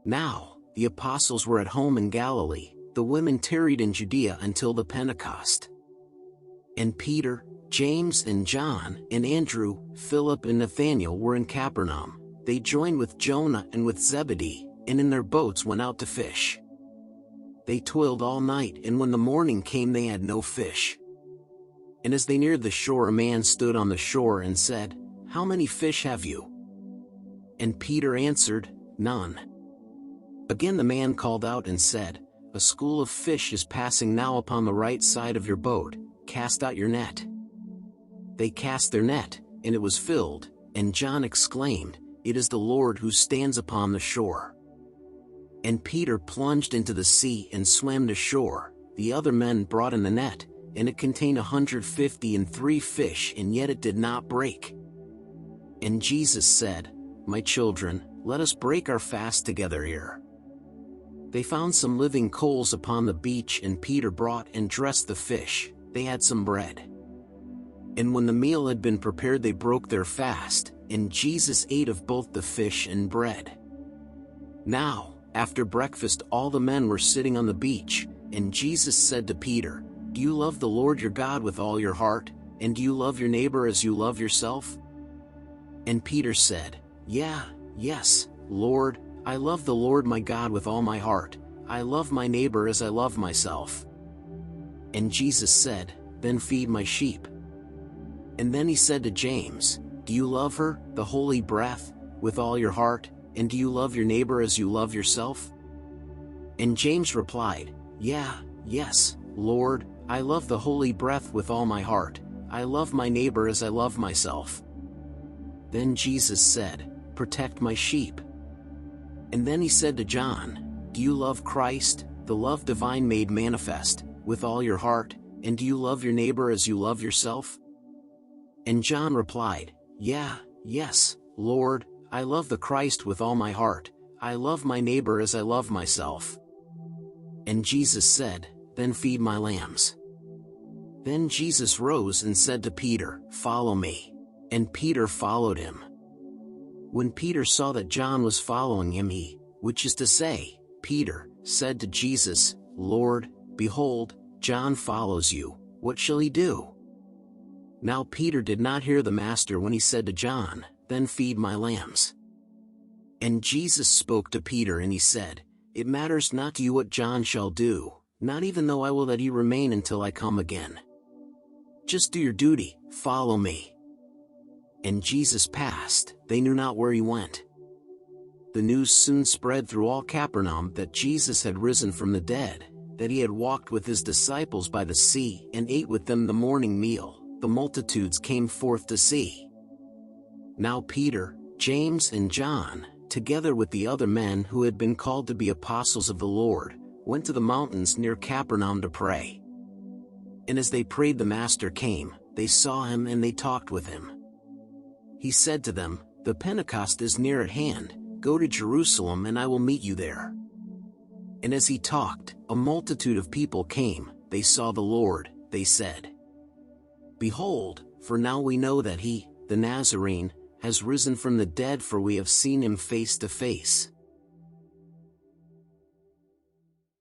Now, the apostles were at home in Galilee. The women tarried in Judea until the Pentecost. And Peter, James and John, and Andrew, Philip and Nathanael were in Capernaum. They joined with Jonah and with Zebedee, and in their boats went out to fish. They toiled all night, and when the morning came they had no fish. And as they neared the shore, a man stood on the shore and said, "How many fish have you?" And Peter answered, "None." Again the man called out and said, "A school of fish is passing now upon the right side of your boat. Cast out your net." They cast their net, and it was filled, and John exclaimed, "It is the Lord who stands upon the shore." And Peter plunged into the sea and swam to shore. The other men brought in the net, and it contained 153 fish, and yet it did not break. And Jesus said, "My children, let us break our fast together here." They found some living coals upon the beach, and Peter brought and dressed the fish. They had some bread. And when the meal had been prepared, they broke their fast, and Jesus ate of both the fish and bread. Now, after breakfast, all the men were sitting on the beach, and Jesus said to Peter, "Do you love the Lord your God with all your heart, and do you love your neighbor as you love yourself?" And Peter said, Yes, Lord, I love the Lord my God with all my heart. I love my neighbor as I love myself." And Jesus said, "Then feed my sheep." And then he said to James, "Do you love her, the Holy Breath, with all your heart, and do you love your neighbor as you love yourself?" And James replied, Yes, Lord, I love the Holy Breath with all my heart. I love my neighbor as I love myself." Then Jesus said, "Protect my sheep." And then he said to John, "Do you love Christ, the love divine made manifest, with all your heart, and do you love your neighbor as you love yourself?" And John replied, Yes, Lord, I love the Christ with all my heart. I love my neighbor as I love myself." And Jesus said, "Then feed my lambs." Then Jesus rose and said to Peter, "Follow me." And Peter followed him. When Peter saw that John was following him, he, which is to say, Peter, said to Jesus, "Lord, behold, John follows you. What shall he do?" Now Peter did not hear the master when he said to John, "Then feed my lambs." And Jesus spoke to Peter and he said, "It matters not to you what John shall do, not even though I will that he remain until I come again. Just do your duty, follow me." And Jesus passed, they knew not where he went. The news soon spread through all Capernaum that Jesus had risen from the dead, that he had walked with his disciples by the sea and ate with them the morning meal. The multitudes came forth to see. Now Peter, James and John, together with the other men who had been called to be apostles of the Lord, went to the mountains near Capernaum to pray. And as they prayed, the Master came, they saw him and they talked with him. He said to them, "The Pentecost is near at hand, go to Jerusalem and I will meet you there." And as he talked, a multitude of people came, they saw the Lord, they said, "Behold, for now we know that he, the Nazarene, has risen from the dead, for we have seen him face to face."